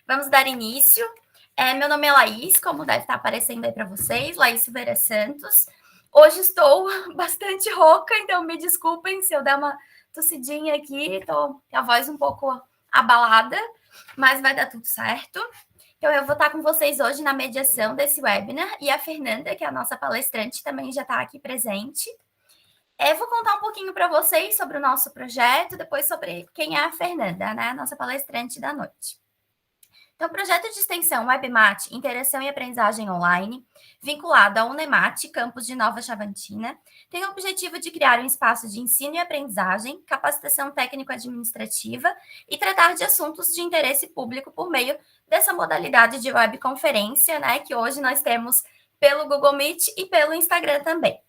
Vamos dar início. Meu nome é Laís, como deve estar aparecendo aí para vocês, Laís Silveira Santos. Hoje estou bastante rouca, então me desculpem se eu der uma tossidinha aqui, estou com a voz um pouco abalada, mas vai dar tudo certo. Então, eu vou estar com vocês hoje na mediação desse webinar, e a Fernanda, que é a nossa palestrante, também já está aqui presente. Eu vou contar um pouquinho para vocês sobre o nosso projeto, depois sobre quem é a Fernanda, né, a nossa palestrante da noite. Então, o projeto de extensão WebMat, Interação e Aprendizagem Online, vinculado ao Unemat, campus de Nova Chavantina, tem o objetivo de criar um espaço de ensino e aprendizagem, capacitação técnico-administrativa e tratar de assuntos de interesse público por meio dessa modalidade de webconferência, né, que hoje nós temos pelo Google Meet e pelo Instagram também.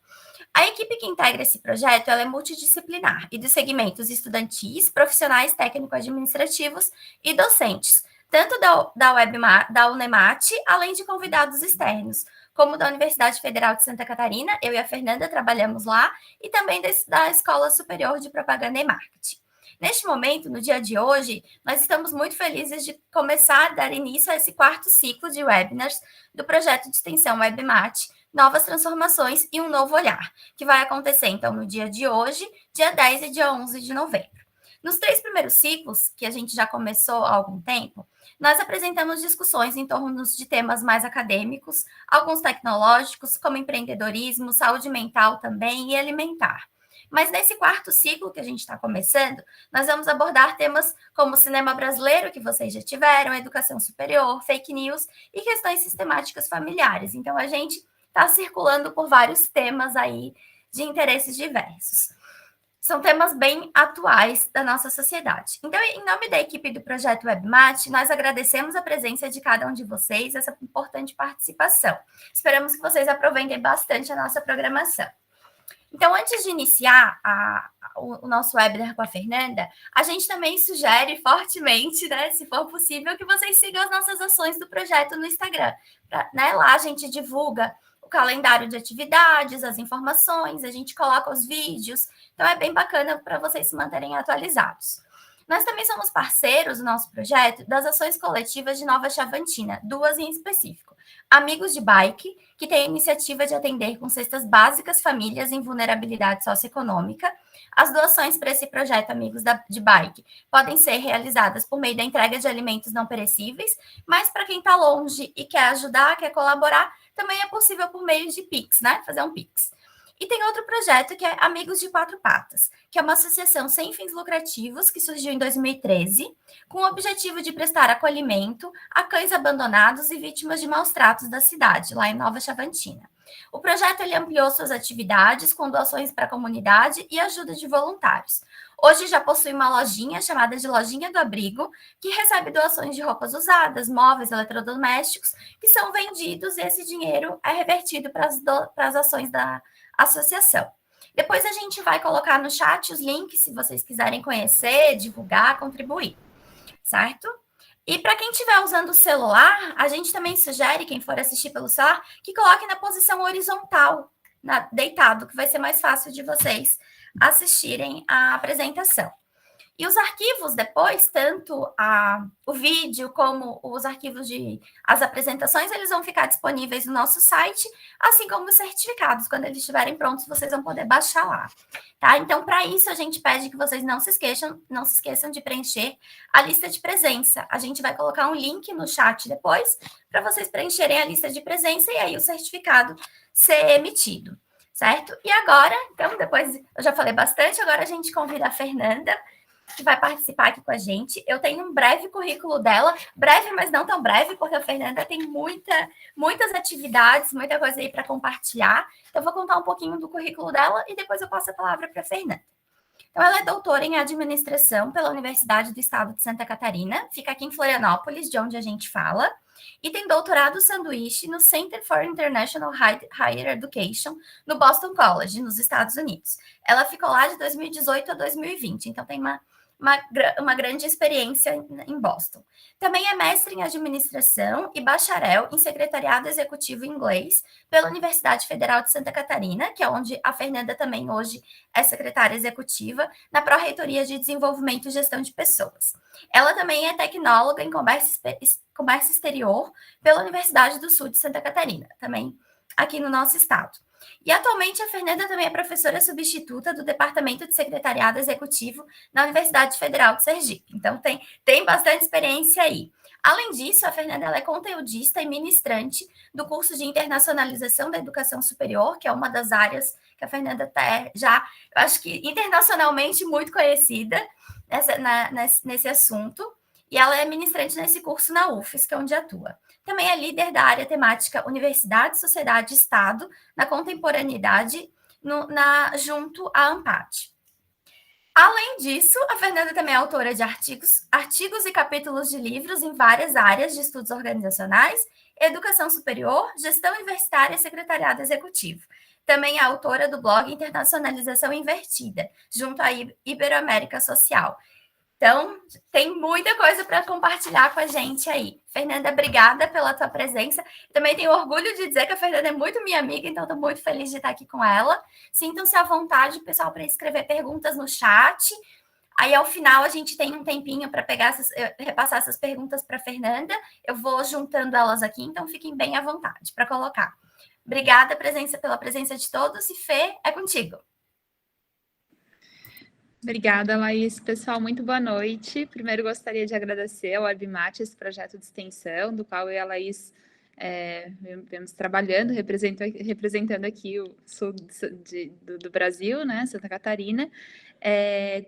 A equipe que integra esse projeto ela é multidisciplinar e dos segmentos estudantis, profissionais técnico-administrativos e docentes, tanto da Unemat, além de convidados externos, como da Universidade Federal de Santa Catarina, eu e a Fernanda trabalhamos lá, e também da Escola Superior de Propaganda e Marketing. Neste momento, no dia de hoje, nós estamos muito felizes de começar a dar início a esse quarto ciclo de webinars do projeto de extensão WebMat, Novas Transformações e um Novo Olhar, que vai acontecer, então, no dia de hoje, dia 10 e dia 11 de novembro. Nos 3 primeiros ciclos, que a gente já começou há algum tempo, nós apresentamos discussões em torno de temas mais acadêmicos, alguns tecnológicos, como empreendedorismo, saúde mental também e alimentar. Mas nesse quarto ciclo que a gente está começando, nós vamos abordar temas como cinema brasileiro, que vocês já tiveram, educação superior, fake news e questões sistemáticas familiares. Então, a gente está circulando por vários temas aí de interesses diversos. São temas bem atuais da nossa sociedade. Então, em nome da equipe do Projeto WebMat, nós agradecemos a presença de cada um de vocês, essa importante participação. Esperamos que vocês aproveitem bastante a nossa programação. Então, antes de iniciar o nosso webinar com a Fernanda, a gente também sugere fortemente, né, se for possível, que vocês sigam as nossas ações do projeto no Instagram. Né? Lá a gente divulga o calendário de atividades, as informações, a gente coloca os vídeos. Então, é bem bacana para vocês se manterem atualizados. Nós também somos parceiros do nosso projeto das ações coletivas de Nova Chavantina, 2 em específico. Amigos de Bike, que tem a iniciativa de atender com cestas básicas famílias em vulnerabilidade socioeconômica. As doações para esse projeto Amigos de Bike podem ser realizadas por meio da entrega de alimentos não perecíveis, mas para quem está longe e quer ajudar, quer colaborar, também é possível por meio de Pix, né? Fazer um Pix. E tem outro projeto que é Amigos de Quatro Patas, que é uma associação sem fins lucrativos que surgiu em 2013, com o objetivo de prestar acolhimento a cães abandonados e vítimas de maus tratos da cidade, lá em Nova Chavantina. O projeto ele ampliou suas atividades com doações para a comunidade e ajuda de voluntários. Hoje já possui uma lojinha chamada de Lojinha do Abrigo, que recebe doações de roupas usadas, móveis, eletrodomésticos, que são vendidos e esse dinheiro é revertido para as ações da associação. Depois a gente vai colocar no chat os links, se vocês quiserem conhecer, divulgar, contribuir, certo? E para quem estiver usando o celular, a gente também sugere, quem for assistir pelo celular, que coloque na posição horizontal, deitado, que vai ser mais fácil de vocês assistirem a apresentação. E os arquivos depois, tanto o vídeo como os arquivos as apresentações, eles vão ficar disponíveis no nosso site, assim como os certificados. Quando eles estiverem prontos, vocês vão poder baixar lá. Tá? Então, para isso, a gente pede que vocês não se esqueçam de preencher a lista de presença. A gente vai colocar um link no chat depois, para vocês preencherem a lista de presença e aí o certificado ser emitido. Certo? E agora, então, depois eu já falei bastante, agora a gente convida a Fernanda, que vai participar aqui com a gente. Eu tenho um breve currículo dela, breve, mas não tão breve, porque a Fernanda tem muitas atividades, muita coisa aí para compartilhar. Então, eu vou contar um pouquinho do currículo dela e depois eu passo a palavra para a Fernanda. Então, ela é doutora em administração pela Universidade do Estado de Santa Catarina, fica aqui em Florianópolis, de onde a gente fala, e tem doutorado sanduíche no Center for International Higher Education, no Boston College, nos Estados Unidos. Ela ficou lá de 2018 a 2020, então tem uma grande experiência em Boston. Também é mestre em administração e bacharel em secretariado executivo inglês pela Universidade Federal de Santa Catarina, que é onde a Fernanda também hoje é secretária executiva, na Pró-Reitoria de Desenvolvimento e Gestão de Pessoas. Ela também é tecnóloga em comércio exterior pela Universidade do Sul de Santa Catarina, também aqui no nosso estado. E atualmente a Fernanda também é professora substituta do Departamento de Secretariado Executivo na Universidade Federal de Sergipe. Então tem bastante experiência aí. Além disso, a Fernanda ela é conteudista e ministrante do curso de internacionalização da educação superior, que é uma das áreas que a Fernanda está já, eu acho que internacionalmente muito conhecida nesse assunto. E ela é ministrante nesse curso na UFES, que é onde atua. Também é líder da área temática Universidade, Sociedade e Estado na contemporaneidade junto à ANPAT. Além disso, a Fernanda também é autora de artigos e capítulos de livros em várias áreas de estudos organizacionais, educação superior, gestão universitária e secretariado executivo. Também é autora do blog Internacionalização Invertida, junto à Iberoamérica Social. Então, tem muita coisa para compartilhar com a gente aí. Fernanda, obrigada pela tua presença. Também tenho orgulho de dizer que a Fernanda é muito minha amiga, então estou muito feliz de estar aqui com ela. Sintam-se à vontade, pessoal, para escrever perguntas no chat. Aí, ao final, a gente tem um tempinho para repassar essas perguntas para a Fernanda. Eu vou juntando elas aqui, então fiquem bem à vontade para colocar. Obrigada pela presença de todos e Fê, é contigo. Obrigada, Laís. Pessoal, muito boa noite. Primeiro, gostaria de agradecer ao WebMat esse projeto de extensão, do qual eu e a Laís vemos trabalhando, representando aqui o sul do Brasil, né, Santa Catarina.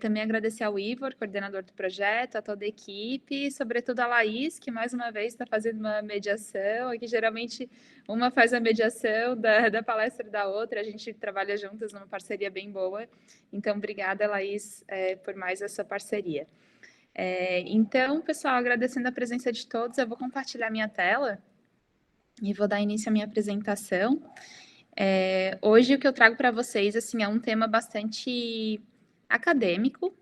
Também agradecer ao Ivor, coordenador do projeto, a toda a equipe, e sobretudo a Laís, que mais uma vez está fazendo uma mediação. Aqui, geralmente, uma faz a mediação da palestra da outra, a gente trabalha juntas numa parceria bem boa. Então, obrigada, Laís, por mais essa parceria. Então, pessoal, agradecendo a presença de todos, eu vou compartilhar minha tela e vou dar início à minha apresentação. Hoje, o que eu trago para vocês assim, é um tema bastante acadêmico,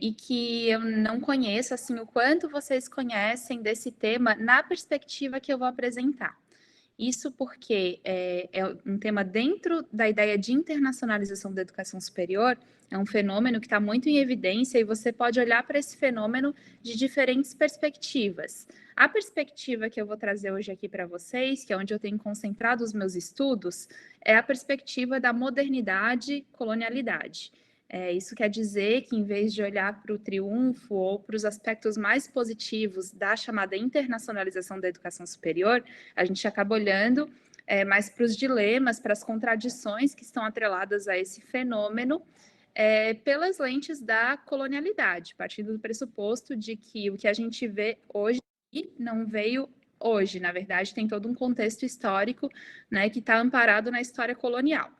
e que eu não conheço assim, o quanto vocês conhecem desse tema na perspectiva que eu vou apresentar. Isso porque é um tema dentro da ideia de internacionalização da educação superior, é um fenômeno que está muito em evidência e você pode olhar para esse fenômeno de diferentes perspectivas. A perspectiva que eu vou trazer hoje aqui para vocês, que é onde eu tenho concentrado os meus estudos, é a perspectiva da modernidade colonialidade. Isso quer dizer que, em vez de olhar para o triunfo ou para os aspectos mais positivos da chamada internacionalização da educação superior, a gente acaba olhando mais para os dilemas, para as contradições que estão atreladas a esse fenômeno, pelas lentes da colonialidade, partindo do pressuposto de que o que a gente vê hoje não veio hoje, na verdade, tem todo um contexto histórico, né, que está amparado na história colonial.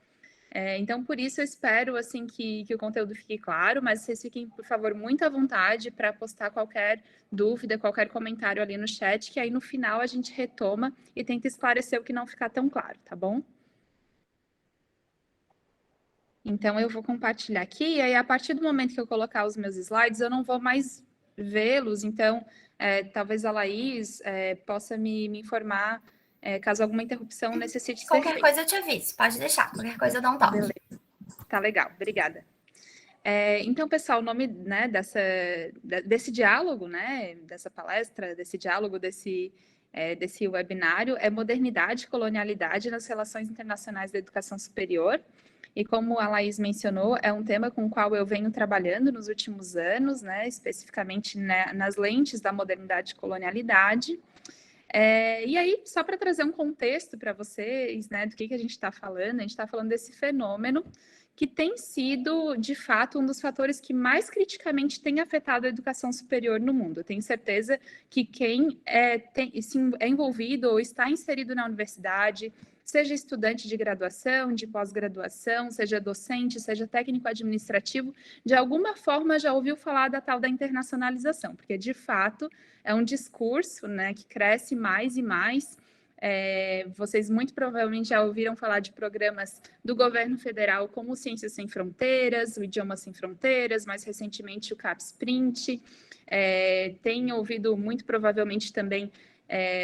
Então, por isso, eu espero assim, que o conteúdo fique claro, mas vocês fiquem, por favor, muito à vontade para postar qualquer dúvida, qualquer comentário ali no chat, que aí no final a gente retoma e tenta esclarecer o que não ficar tão claro, tá bom? Então, eu vou compartilhar aqui, e aí a partir do momento que eu colocar os meus slides, eu não vou mais vê-los, então, talvez a Laís possa me informar caso alguma interrupção necessite ser Qualquer coisa eu te aviso, pode deixar. Qualquer coisa eu dou um toque. Beleza. Tá legal, obrigada. Então, pessoal, o nome, né, desse diálogo, né, dessa palestra, desse diálogo, desse webinário é Modernidade e Colonialidade nas Relações Internacionais da Educação Superior. E como a Laís mencionou, é um tema com o qual eu venho trabalhando nos últimos anos, né, especificamente nas lentes da modernidade e colonialidade. E aí, só para trazer um contexto para vocês, né, do que a gente está falando, a gente está falando desse fenômeno que tem sido, de fato, um dos fatores que mais criticamente tem afetado a educação superior no mundo. Eu tenho certeza que quem é envolvido ou está inserido na universidade, seja estudante de graduação, de pós-graduação, seja docente, seja técnico administrativo, de alguma forma já ouviu falar da tal da internacionalização, porque, de fato, é um discurso, né, que cresce mais e mais Vocês muito provavelmente já ouviram falar de programas do governo federal como Ciências Sem Fronteiras, o Idiomas Sem Fronteiras, mais recentemente o CapSprint. Tem ouvido muito provavelmente também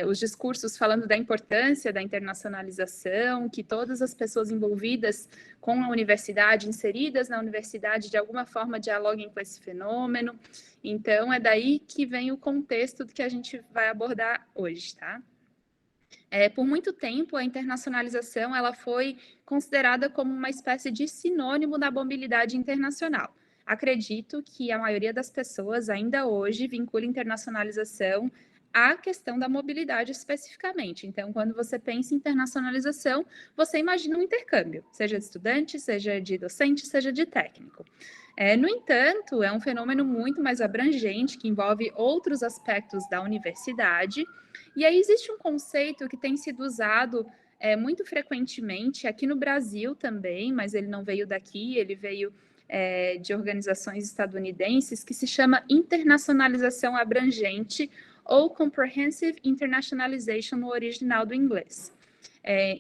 os discursos falando da importância da internacionalização, que todas as pessoas envolvidas com a universidade, inseridas na universidade, de alguma forma dialoguem com esse fenômeno. Então, é daí que vem o contexto do que a gente vai abordar hoje, tá? Por muito tempo, a internacionalização ela foi considerada como uma espécie de sinônimo da mobilidade internacional. Acredito que a maioria das pessoas ainda hoje vincula internacionalização à questão da mobilidade especificamente. Então, quando você pensa em internacionalização, você imagina um intercâmbio, seja de estudante, seja de docente, seja de técnico. No entanto, é um fenômeno muito mais abrangente, que envolve outros aspectos da universidade. E aí existe um conceito que tem sido usado muito frequentemente aqui no Brasil também, mas ele não veio daqui, ele veio de organizações estadunidenses, que se chama internacionalização abrangente ou Comprehensive Internationalization no original do inglês.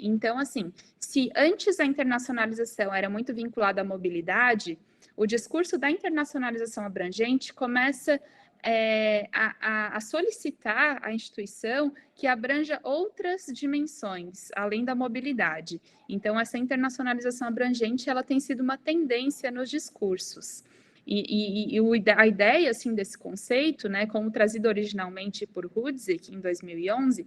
Então, assim, se antes a internacionalização era muito vinculada à mobilidade, o discurso da internacionalização abrangente começa a solicitar à instituição que abranja outras dimensões, além da mobilidade. Então, essa internacionalização abrangente, ela tem sido uma tendência nos discursos. A ideia, assim, desse conceito, né, como trazido originalmente por Rudzik, em 2011,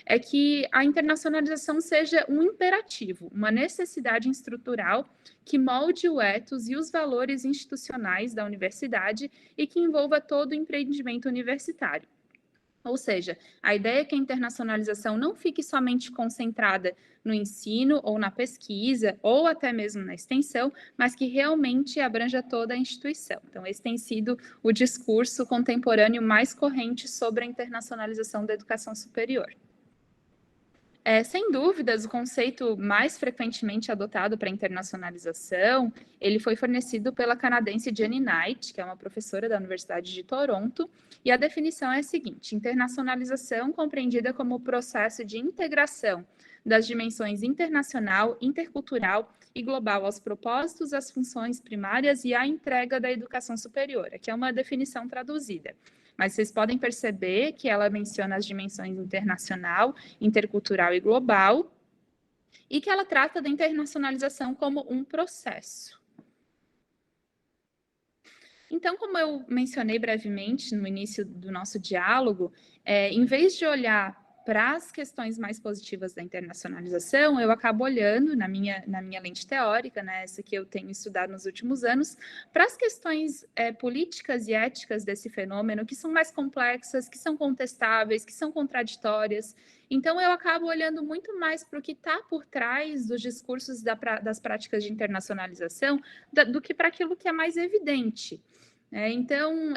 é que a internacionalização seja um imperativo, uma necessidade estrutural que molde o ethos e os valores institucionais da universidade e que envolva todo o empreendimento universitário. Ou seja, a ideia é que a internacionalização não fique somente concentrada no ensino ou na pesquisa, ou até mesmo na extensão, mas que realmente abranja toda a instituição. Então, esse tem sido o discurso contemporâneo mais corrente sobre a internacionalização da educação superior. Sem dúvidas, o conceito mais frequentemente adotado para internacionalização, ele foi fornecido pela canadense Jenny Knight, que é uma professora da Universidade de Toronto, e a definição é a seguinte: internacionalização compreendida como o processo de integração das dimensões internacional, intercultural e global aos propósitos, às funções primárias e à entrega da educação superior. Aqui é uma definição traduzida. Mas vocês podem perceber que ela menciona as dimensões internacional, intercultural e global, e que ela trata da internacionalização como um processo. Então, como eu mencionei brevemente no início do nosso diálogo, em vez de olhar para as questões mais positivas da internacionalização, eu acabo olhando na minha lente teórica, né, essa que eu tenho estudado nos últimos anos, para as questões políticas e éticas desse fenômeno, que são mais complexas, que são contestáveis, que são contraditórias. Então, eu acabo olhando muito mais para o que está por trás dos discursos das práticas de internacionalização do que para aquilo que é mais evidente. Então,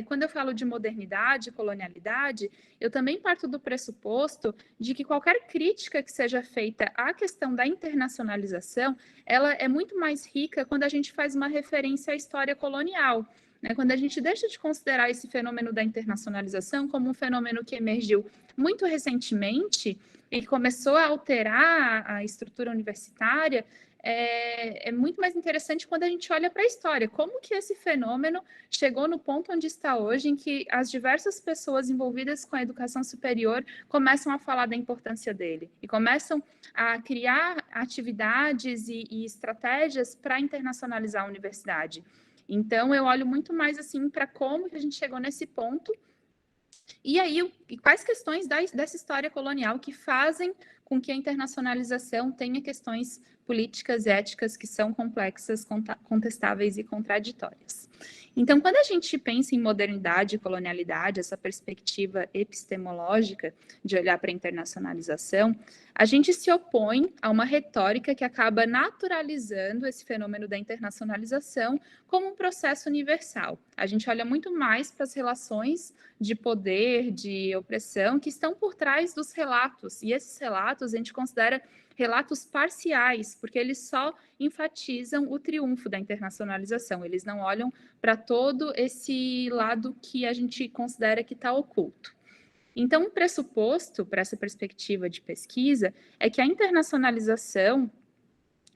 quando eu falo de modernidade, colonialidade, eu também parto do pressuposto de que qualquer crítica que seja feita à questão da internacionalização, ela é muito mais rica quando a gente faz uma referência à história colonial, né? Quando a gente deixa de considerar esse fenômeno da internacionalização como um fenômeno que emergiu muito recentemente e que começou a alterar a estrutura universitária, é muito mais interessante quando a gente olha para a história. Como que esse fenômeno chegou no ponto onde está hoje, em que as diversas pessoas envolvidas com a educação superior começam a falar da importância dele e começam a criar atividades e estratégias para internacionalizar a universidade. Então, eu olho muito mais assim para como que a gente chegou nesse ponto e aí, quais questões dessa história colonial que fazem com que a internacionalização tenha questões políticas e éticas que são complexas, contestáveis e contraditórias. Então, quando a gente pensa em modernidade e colonialidade, essa perspectiva epistemológica de olhar para a internacionalização, a gente se opõe a uma retórica que acaba naturalizando esse fenômeno da internacionalização como um processo universal. A gente olha muito mais para as relações de poder, de opressão, que estão por trás dos relatos, e esses relatos a gente considera relatos parciais, porque eles só enfatizam o triunfo da internacionalização, eles não olham para todo esse lado que a gente considera que está oculto. Então, um pressuposto para essa perspectiva de pesquisa é que a internacionalização,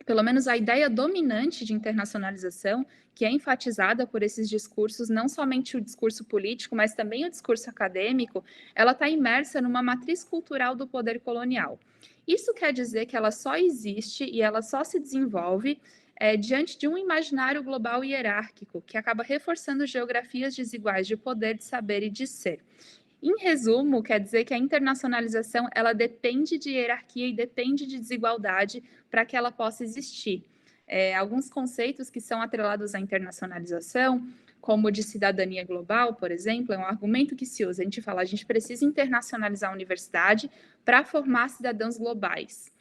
pelo menos a ideia dominante de internacionalização, que é enfatizada por esses discursos, não somente o discurso político, mas também o discurso acadêmico, ela está imersa numa matriz cultural do poder colonial. Isso quer dizer que ela só existe e ela só se desenvolve diante de um imaginário global hierárquico, que acaba reforçando geografias desiguais de poder, de saber e de ser. Em resumo, quer dizer que a internacionalização ela depende de hierarquia e depende de desigualdade para que ela possa existir. Alguns conceitos que são atrelados à internacionalização, como o de cidadania global, por exemplo, é um argumento que se usa. A gente fala, a gente precisa internacionalizar a universidade para formar cidadãos globais.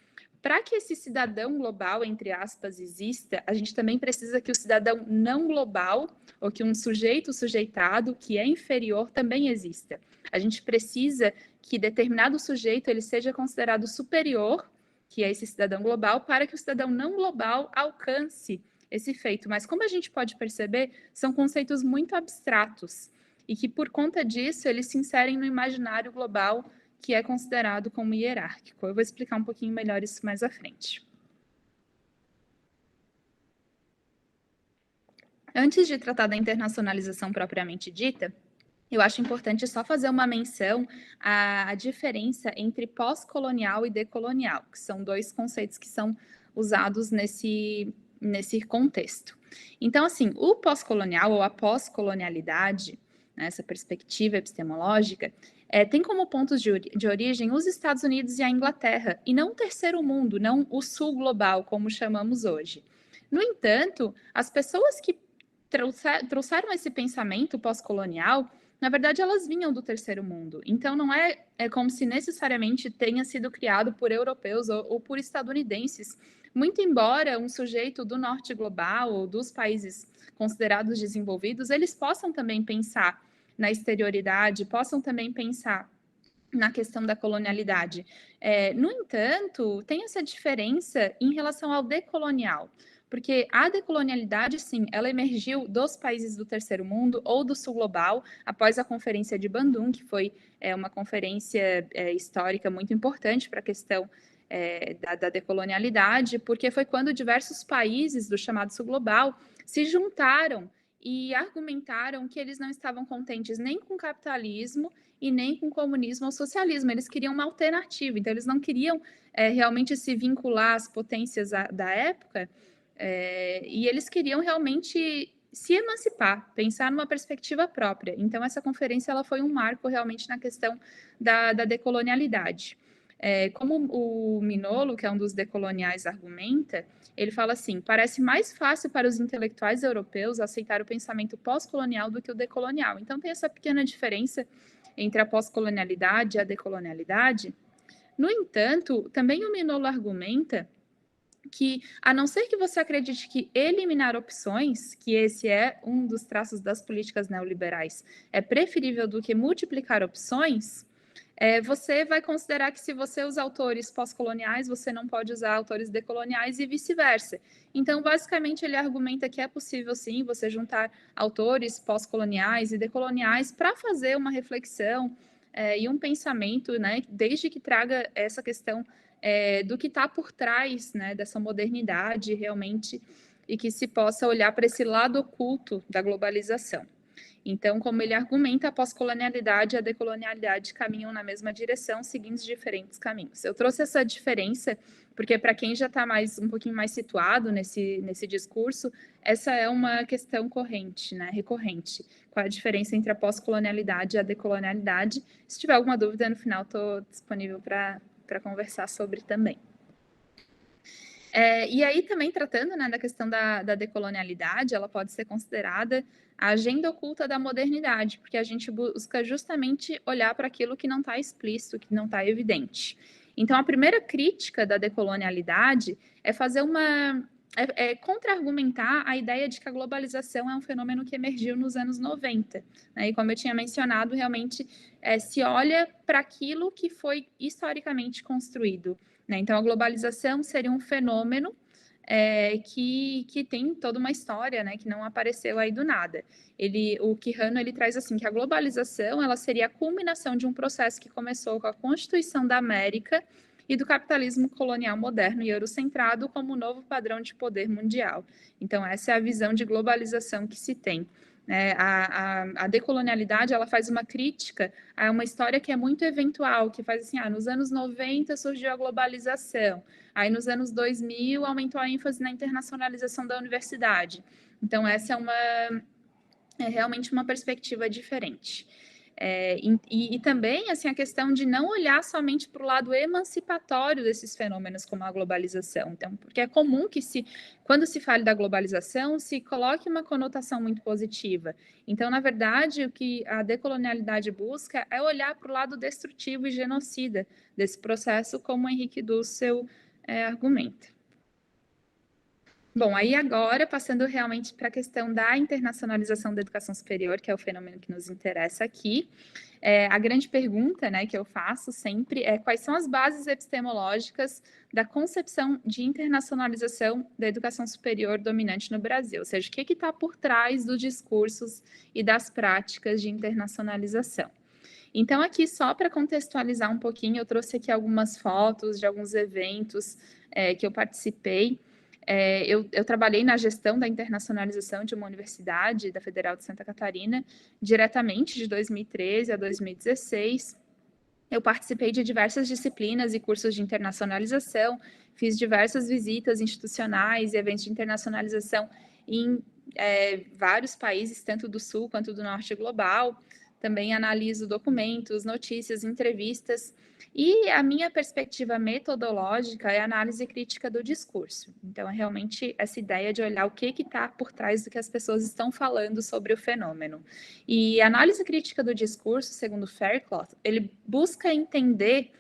Para que esse cidadão global, entre aspas, exista, a gente também precisa que o cidadão não global, ou que um sujeito sujeitado, que é inferior, também exista. A gente precisa que determinado sujeito ele seja considerado superior, que é esse cidadão global, para que o cidadão não global alcance esse feito. Mas como a gente pode perceber, são conceitos muito abstratos e que, por conta disso, eles se inserem no imaginário global que é considerado como hierárquico. Eu vou explicar um pouquinho melhor isso mais à frente. Antes de tratar da internacionalização propriamente dita, eu acho importante só fazer uma menção à diferença entre pós-colonial e decolonial, que são dois conceitos que são usados nesse contexto. Então, assim, o pós-colonial ou a pós-colonialidade, né, essa perspectiva epistemológica, tem como pontos de origem os Estados Unidos e a Inglaterra, e não o terceiro mundo, não o sul global, como chamamos hoje. No entanto, as pessoas que trouxeram esse pensamento pós-colonial, na verdade, elas vinham do terceiro mundo. Então, não é como se necessariamente tenha sido criado por europeus ou por estadunidenses. Muito embora um sujeito do norte global ou dos países considerados desenvolvidos, eles possam também pensar na exterioridade, possam também pensar na questão da colonialidade. No entanto, tem essa diferença em relação ao decolonial, porque a decolonialidade, sim, ela emergiu dos países do terceiro mundo ou do sul global, após a Conferência de Bandung, que foi uma conferência histórica muito importante para a questão da decolonialidade, porque foi quando diversos países do chamado sul global se juntaram e argumentaram que eles não estavam contentes nem com o capitalismo e nem com o comunismo ou socialismo. Eles queriam uma alternativa, então eles não queriam realmente se vincular às potências da época, e eles queriam realmente se emancipar, pensar numa perspectiva própria. Então, essa conferência ela foi um marco realmente na questão da decolonialidade. Como o Minolo, que é um dos decoloniais, argumenta, ele fala assim: parece mais fácil para os intelectuais europeus aceitar o pensamento pós-colonial do que o decolonial. Então, tem essa pequena diferença entre a pós-colonialidade e a decolonialidade. No entanto, também o Minolo argumenta que, a não ser que você acredite que eliminar opções, que esse é um dos traços das políticas neoliberais, é preferível do que multiplicar opções, você vai considerar que se você usa autores pós-coloniais, você não pode usar autores decoloniais e vice-versa. Então, basicamente, ele argumenta que é possível, sim, você juntar autores pós-coloniais e decoloniais para fazer uma reflexão e um pensamento, né, desde que traga essa questão do que está por trás, né, dessa modernidade realmente, e que se possa olhar para esse lado oculto da globalização. Então, como ele argumenta, a pós-colonialidade e a decolonialidade caminham na mesma direção, seguindo diferentes caminhos. Eu trouxe essa diferença porque, para quem já está um pouquinho mais situado nesse discurso, essa é uma questão corrente, né, recorrente. Qual é a diferença entre a pós-colonialidade e a decolonialidade? Se tiver alguma dúvida, no final estou disponível para conversar sobre também. E aí, também tratando, né, da questão da decolonialidade, ela pode ser considerada a agenda oculta da modernidade, porque a gente busca justamente olhar para aquilo que não está explícito, que não está evidente. Então, a primeira crítica da decolonialidade é fazer contra-argumentar a ideia de que a globalização é um fenômeno que emergiu nos anos 90. Né? E como eu tinha mencionado, realmente se olha para aquilo que foi historicamente construído. Né? Então, a globalização seria um fenômeno que tem toda uma história, né, que não apareceu aí do nada. O Quijano, ele traz assim, que a globalização, ela seria a culminação de um processo que começou com a Constituição da América e do capitalismo colonial moderno e eurocentrado como novo padrão de poder mundial. Então, essa é a visão de globalização que se tem. A decolonialidade, ela faz uma crítica a uma história que é muito eventual, que faz assim, nos anos 90 surgiu a globalização, aí nos anos 2000 aumentou a ênfase na internacionalização da universidade. Então, essa é realmente uma perspectiva diferente. E também assim, a questão de não olhar somente para o lado emancipatório desses fenômenos como a globalização. Então, porque é comum que quando se fale da globalização, se coloque uma conotação muito positiva. Então, na verdade, o que a decolonialidade busca é olhar para o lado destrutivo e genocida desse processo, como o Henrique Dussel argumenta. Bom, aí agora, passando realmente para a questão da internacionalização da educação superior, que é o fenômeno que nos interessa aqui, a grande pergunta, né, que eu faço sempre é quais são as bases epistemológicas da concepção de internacionalização da educação superior dominante no Brasil, ou seja, o que está por trás dos discursos e das práticas de internacionalização. Então, aqui, só para contextualizar um pouquinho, eu trouxe aqui algumas fotos de alguns eventos que eu participei. Eu trabalhei na gestão da internacionalização de uma universidade, da Federal de Santa Catarina, diretamente de 2013 a 2016. Eu participei de diversas disciplinas e cursos de internacionalização, fiz diversas visitas institucionais e eventos de internacionalização em vários países, tanto do Sul quanto do Norte global. Também analiso documentos, notícias, entrevistas. E a minha perspectiva metodológica é a análise crítica do discurso. Então, é realmente essa ideia de olhar o que está por trás do que as pessoas estão falando sobre o fenômeno. E a análise crítica do discurso, segundo Faircloth, ele busca entender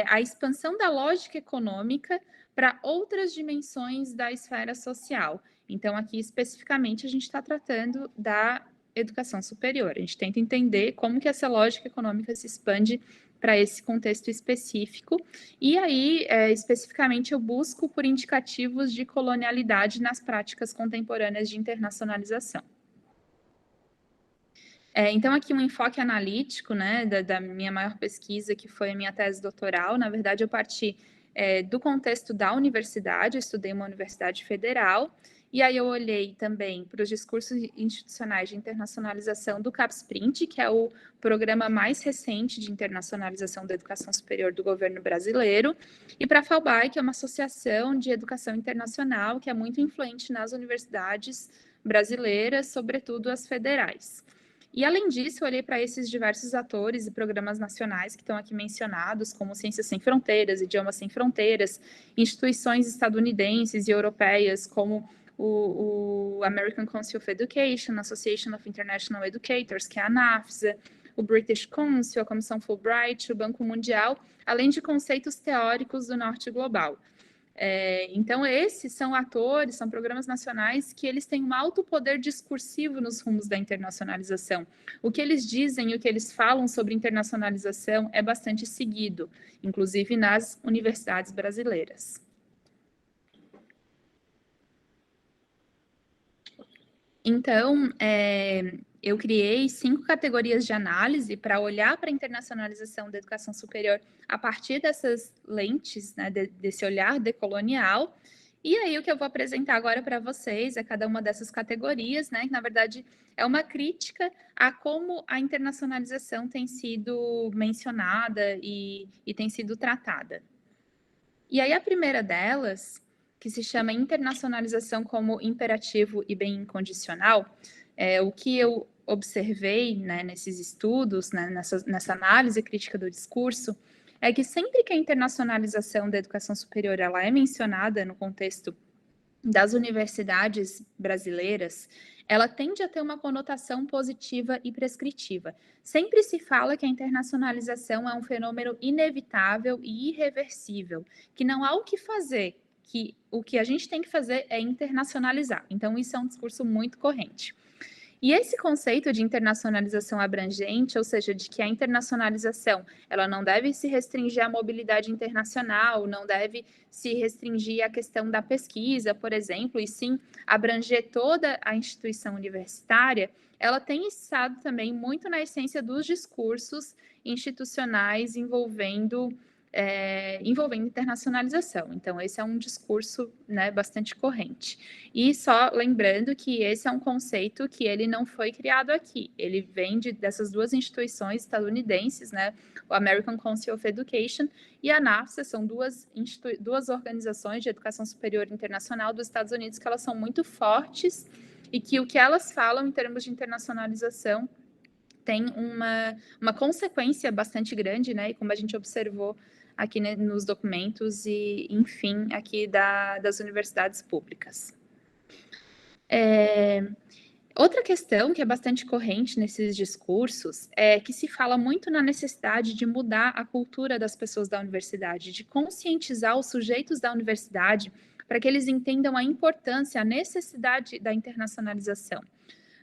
a expansão da lógica econômica para outras dimensões da esfera social. Então, aqui, especificamente, a gente está tratando da educação superior. A gente tenta entender como que essa lógica econômica se expande para esse contexto específico. E aí, especificamente, eu busco por indicativos de colonialidade nas práticas contemporâneas de internacionalização. Então, aqui um enfoque analítico, né, da minha maior pesquisa, que foi a minha tese doutoral. Na verdade, eu parti do contexto da universidade, eu estudei uma universidade federal, e aí eu olhei também para os discursos institucionais de internacionalização do CAPES-Print, que é o programa mais recente de internacionalização da educação superior do governo brasileiro, e para a FAUBAI, que é uma associação de educação internacional que é muito influente nas universidades brasileiras, sobretudo as federais. E, além disso, eu olhei para esses diversos atores e programas nacionais que estão aqui mencionados, como Ciências Sem Fronteiras, Idiomas Sem Fronteiras, instituições estadunidenses e europeias, como o American Council of Education, Association of International Educators, que é a ANAFSA, o British Council, a Comissão Fulbright, o Banco Mundial, além de conceitos teóricos do norte global. Então, esses são atores, são programas nacionais que eles têm um alto poder discursivo nos rumos da internacionalização. O que eles dizem e o que eles falam sobre internacionalização é bastante seguido, inclusive nas universidades brasileiras. Então, eu criei 5 categorias de análise para olhar para a internacionalização da educação superior a partir dessas lentes, né, desse olhar decolonial. E aí, o que eu vou apresentar agora para vocês é cada uma dessas categorias, né, que na verdade é uma crítica a como a internacionalização tem sido mencionada e tem sido tratada. E aí, a primeira delas, que se chama internacionalização como imperativo e bem incondicional, o que eu observei, né, nesses estudos, né, nessa análise crítica do discurso, é que sempre que a internacionalização da educação superior ela é mencionada no contexto das universidades brasileiras, ela tende a ter uma conotação positiva e prescritiva. Sempre se fala que a internacionalização é um fenômeno inevitável e irreversível, que não há o que fazer, que o que a gente tem que fazer é internacionalizar. Então, isso é um discurso muito corrente. E esse conceito de internacionalização abrangente, ou seja, de que a internacionalização ela não deve se restringir à mobilidade internacional, não deve se restringir à questão da pesquisa, por exemplo, e sim abranger toda a instituição universitária, ela tem estado também muito na essência dos discursos institucionais envolvendo internacionalização. Então, esse é um discurso, né, bastante corrente. E só lembrando que esse é um conceito que ele não foi criado aqui. Ele vem dessas duas instituições estadunidenses, né, o American Council of Education e a NAFSA, são duas organizações de educação superior internacional dos Estados Unidos que elas são muito fortes e que o que elas falam em termos de internacionalização tem uma consequência bastante grande, né? E como a gente observou aqui, né, nos documentos e, enfim, aqui das universidades públicas. Outra questão que é bastante corrente nesses discursos é que se fala muito na necessidade de mudar a cultura das pessoas da universidade, de conscientizar os sujeitos da universidade para que eles entendam a importância, a necessidade da internacionalização.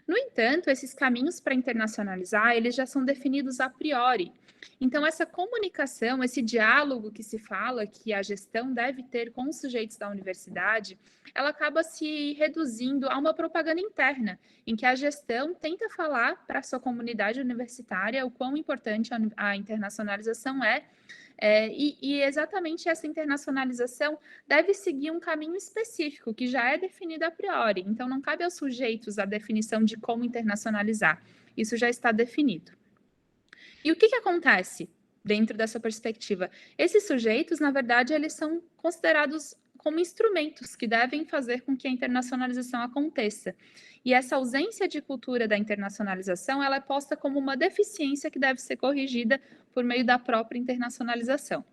No entanto, esses caminhos para internacionalizar, eles já são definidos a priori. Então, essa comunicação, esse diálogo que se fala que a gestão deve ter com os sujeitos da universidade, ela acaba se reduzindo a uma propaganda interna, em que a gestão tenta falar para a sua comunidade universitária o quão importante a internacionalização é, e exatamente essa internacionalização deve seguir um caminho específico, que já é definido a priori. Então, não cabe aos sujeitos a definição de como internacionalizar. Isso já está definido. E o que acontece dentro dessa perspectiva? Esses sujeitos, na verdade, eles são considerados como instrumentos que devem fazer com que a internacionalização aconteça. E essa ausência de cultura da internacionalização, ela é posta como uma deficiência que deve ser corrigida por meio da própria internacionalização.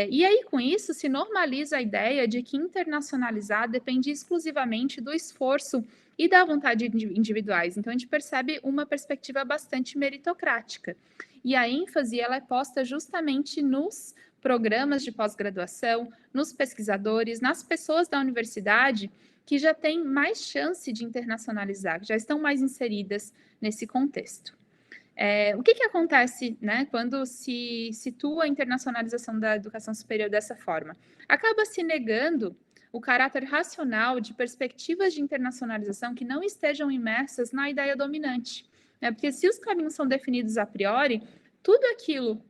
E aí, com isso, se normaliza a ideia de que internacionalizar depende exclusivamente do esforço e da vontade individuais. Então, a gente percebe uma perspectiva bastante meritocrática. E a ênfase ela é posta justamente nos programas de pós-graduação, nos pesquisadores, nas pessoas da universidade que já têm mais chance de internacionalizar, que já estão mais inseridas nesse contexto. O que acontece, né, quando se situa a internacionalização da educação superior dessa forma? Acaba se negando o caráter racional de perspectivas de internacionalização que não estejam imersas na ideia dominante. Né? Porque se os caminhos são definidos a priori, tudo aquilo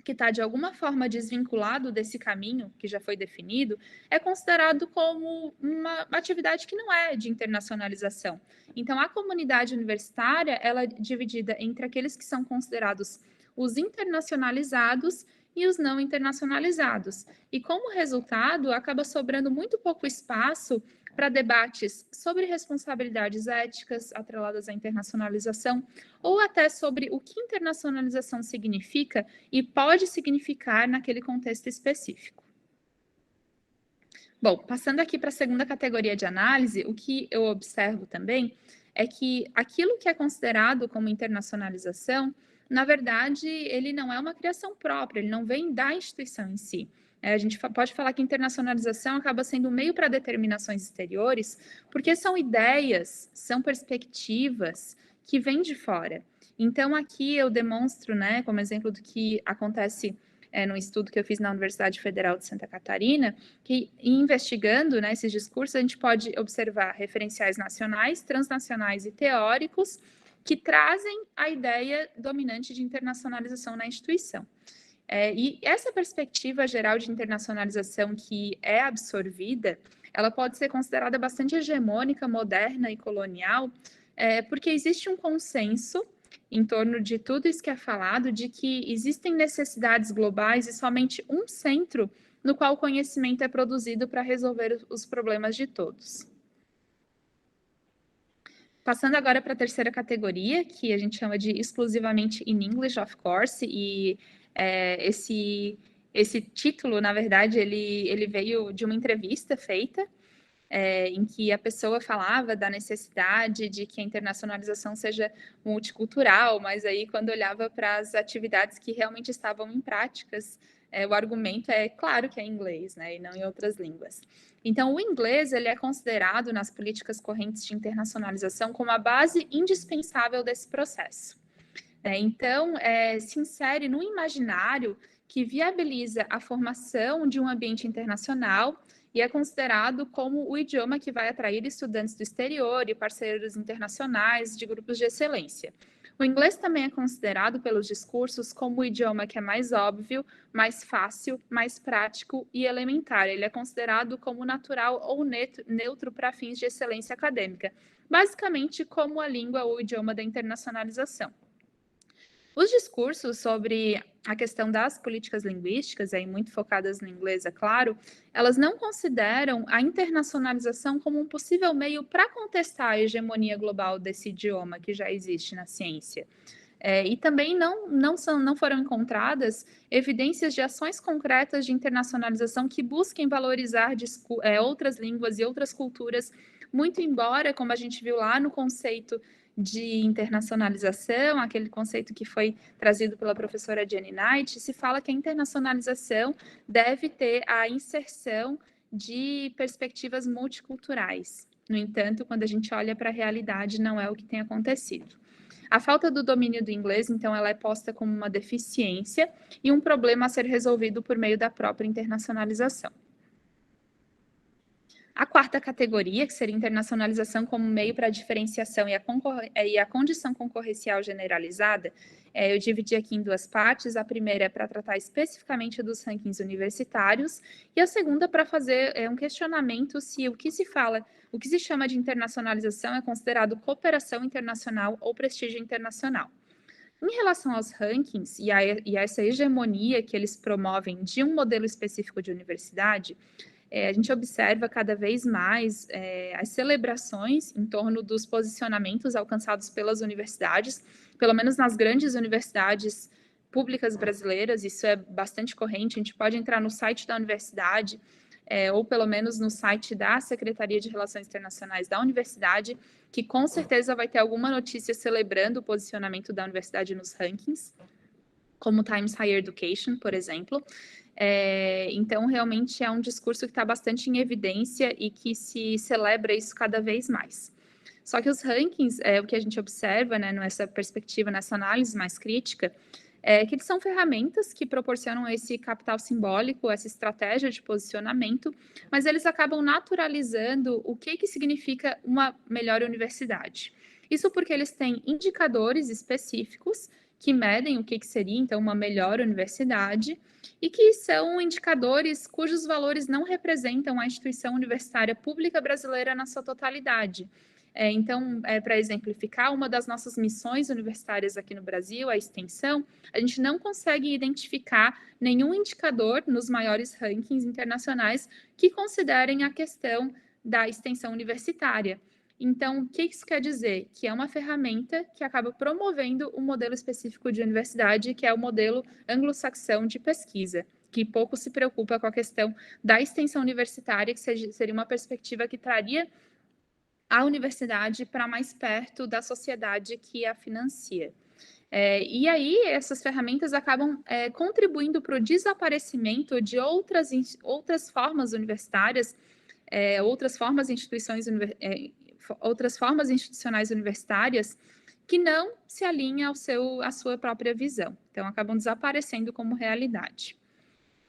que está de alguma forma desvinculado desse caminho que já foi definido, é considerado como uma atividade que não é de internacionalização. Então, a comunidade universitária ela é dividida entre aqueles que são considerados os internacionalizados e os não internacionalizados. E, como resultado, acaba sobrando muito pouco espaço para debates sobre responsabilidades éticas atreladas à internacionalização, ou até sobre o que internacionalização significa e pode significar naquele contexto específico. Bom, passando aqui para a segunda categoria de análise, o que eu observo também é que aquilo que é considerado como internacionalização, na verdade, ele não é uma criação própria, ele não vem da instituição em si. A gente pode falar que internacionalização acaba sendo um meio para determinações exteriores, porque são ideias, são perspectivas que vêm de fora. Então, aqui eu demonstro, né, como exemplo do que acontece num estudo que eu fiz na Universidade Federal de Santa Catarina, que investigando, né, esses discursos, a gente pode observar referenciais nacionais, transnacionais e teóricos que trazem a ideia dominante de internacionalização na instituição. E essa perspectiva geral de internacionalização que é absorvida, ela pode ser considerada bastante hegemônica, moderna e colonial, porque existe um consenso em torno de tudo isso que é falado, de que existem necessidades globais e somente um centro no qual o conhecimento é produzido para resolver os problemas de todos. Passando agora para a terceira categoria, que a gente chama de exclusivamente in English, of course, e esse título, na verdade, ele veio de uma entrevista feita em que a pessoa falava da necessidade de que a internacionalização seja multicultural, mas aí quando olhava para as atividades que realmente estavam em práticas o argumento é claro que é em inglês, né, e não em outras línguas. Então, o inglês ele é considerado nas políticas correntes de internacionalização como a base indispensável desse processo. Então, se insere no imaginário que viabiliza a formação de um ambiente internacional e é considerado como o idioma que vai atrair estudantes do exterior e parceiros internacionais de grupos de excelência. O inglês também é considerado pelos discursos como o idioma que é mais óbvio, mais fácil, mais prático e elementar. Ele é considerado como natural ou neutro para fins de excelência acadêmica, basicamente como a língua ou o idioma da internacionalização. Os discursos sobre a questão das políticas linguísticas, aí muito focadas no inglês, é claro, elas não consideram a internacionalização como um possível meio para contestar a hegemonia global desse idioma que já existe na ciência. E também não foram encontradas evidências de ações concretas de internacionalização que busquem valorizar outras línguas e outras culturas, muito embora, como a gente viu lá no conceito de internacionalização, aquele conceito que foi trazido pela professora Jenny Knight, se fala que a internacionalização deve ter a inserção de perspectivas multiculturais. No entanto, quando a gente olha para a realidade, não é o que tem acontecido. A falta do domínio do inglês, então, ela é posta como uma deficiência e um problema a ser resolvido por meio da própria internacionalização. A quarta categoria, que seria internacionalização como meio para a diferenciação e a condição concorrencial generalizada, eu dividi aqui em duas partes. A primeira é para tratar especificamente dos rankings universitários e a segunda para fazer um questionamento se o que se chama de internacionalização é considerado cooperação internacional ou prestígio internacional. Em relação aos rankings e a essa hegemonia que eles promovem de um modelo específico de universidade, a gente observa cada vez mais as celebrações em torno dos posicionamentos alcançados pelas universidades, pelo menos nas grandes universidades públicas brasileiras, isso é bastante corrente. A gente pode entrar no site da universidade, ou pelo menos no site da Secretaria de Relações Internacionais da universidade, que com certeza vai ter alguma notícia celebrando o posicionamento da universidade nos rankings, como Times Higher Education, por exemplo. Então, realmente é um discurso que está bastante em evidência e que se celebra isso cada vez mais. Só que os rankings, o que a gente observa, né, nessa perspectiva, nessa análise mais crítica, que eles são ferramentas que proporcionam esse capital simbólico, essa estratégia de posicionamento, mas eles acabam naturalizando o que significa uma melhor universidade. Isso porque eles têm indicadores específicos que medem o que seria, então, uma melhor universidade, e que são indicadores cujos valores não representam a instituição universitária pública brasileira na sua totalidade. Então, para exemplificar, uma das nossas missões universitárias aqui no Brasil, a extensão, a gente não consegue identificar nenhum indicador nos maiores rankings internacionais que considerem a questão da extensão universitária. Então, o que isso quer dizer? Que é uma ferramenta que acaba promovendo um modelo específico de universidade, que é o modelo anglo-saxão de pesquisa, que pouco se preocupa com a questão da extensão universitária, que seria uma perspectiva que traria a universidade para mais perto da sociedade que a financia. E aí, essas ferramentas acabam contribuindo para o desaparecimento de outras formas universitárias, outras formas institucionais universitárias que não se alinham à sua própria visão. Então, acabam desaparecendo como realidade.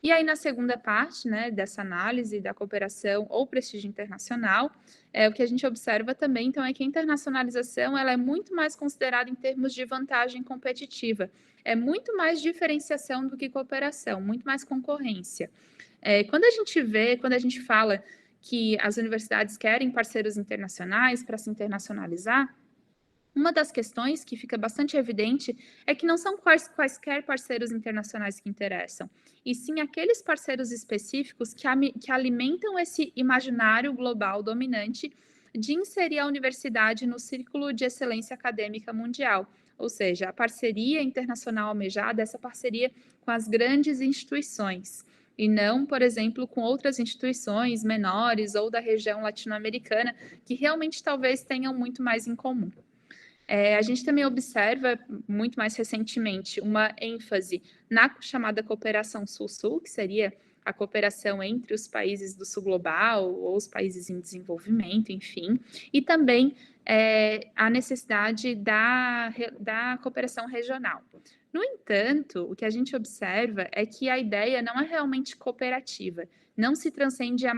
E aí, na segunda parte, né, dessa análise da cooperação ou prestígio internacional, o que a gente observa também, então, é que a internacionalização ela é muito mais considerada em termos de vantagem competitiva. É muito mais diferenciação do que cooperação, muito mais concorrência. Quando a gente fala que as universidades querem parceiros internacionais para se internacionalizar, uma das questões que fica bastante evidente é que não são quaisquer parceiros internacionais que interessam, e sim aqueles parceiros específicos que alimentam esse imaginário global dominante de inserir a universidade no círculo de excelência acadêmica mundial, ou seja, a parceria internacional almejada, essa parceria com as grandes instituições, e não, por exemplo, com outras instituições menores ou da região latino-americana, que realmente talvez tenham muito mais em comum. A gente também observa, muito mais recentemente, uma ênfase na chamada cooperação Sul-Sul, que seria a cooperação entre os países do Sul Global ou os países em desenvolvimento, enfim, e também a necessidade da cooperação regional. No entanto, o que a gente observa é que a ideia não é realmente cooperativa, não se transcende a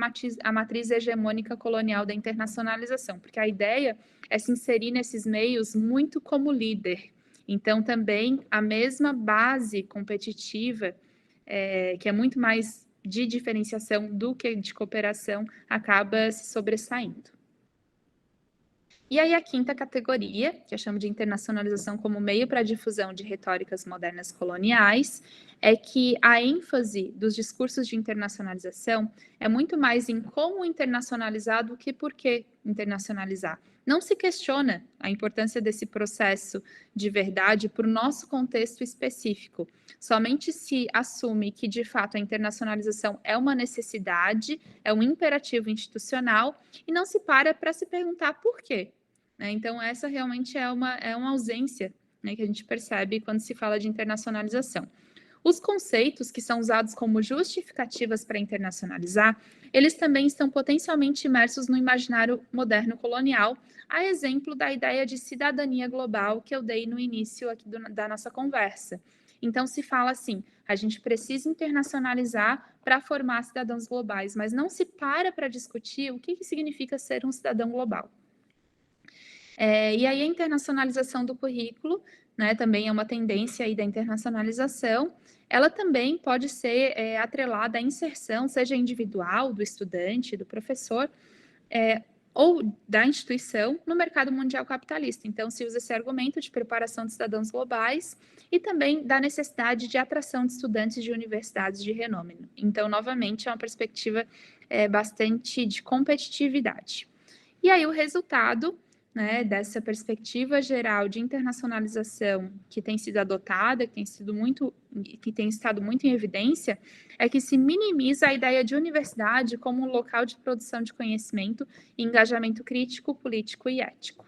matriz hegemônica colonial da internacionalização, porque a ideia é se inserir nesses meios muito como líder. Então, também a mesma base competitiva, que é muito mais de diferenciação do que de cooperação, acaba se sobressaindo. E aí a quinta categoria, que eu chamo de internacionalização como meio para a difusão de retóricas modernas coloniais, é que a ênfase dos discursos de internacionalização é muito mais em como internacionalizar do que por que internacionalizar. Não se questiona a importância desse processo de verdade para o nosso contexto específico. Somente se assume que, de fato, a internacionalização é uma necessidade, é um imperativo institucional, e não se para se perguntar por quê. Então, essa realmente é uma ausência, né, que a gente percebe quando se fala de internacionalização. Os conceitos que são usados como justificativas para internacionalizar, eles também estão potencialmente imersos no imaginário moderno colonial, a exemplo da ideia de cidadania global que eu dei no início aqui da nossa conversa. Então, se fala assim, a gente precisa internacionalizar para formar cidadãos globais, mas não se para discutir o que significa ser um cidadão global. E aí a internacionalização do currículo, né, também é uma tendência aí da internacionalização, ela também pode ser atrelada à inserção, seja individual, do estudante, do professor, ou da instituição, no mercado mundial capitalista. Então, se usa esse argumento de preparação de cidadãos globais e também da necessidade de atração de estudantes de universidades de renome. Então, novamente, é uma perspectiva bastante de competitividade. E aí, o resultado, né, dessa perspectiva geral de internacionalização que tem sido adotada, que tem estado muito em evidência, é que se minimiza a ideia de universidade como um local de produção de conhecimento e engajamento crítico, político e ético.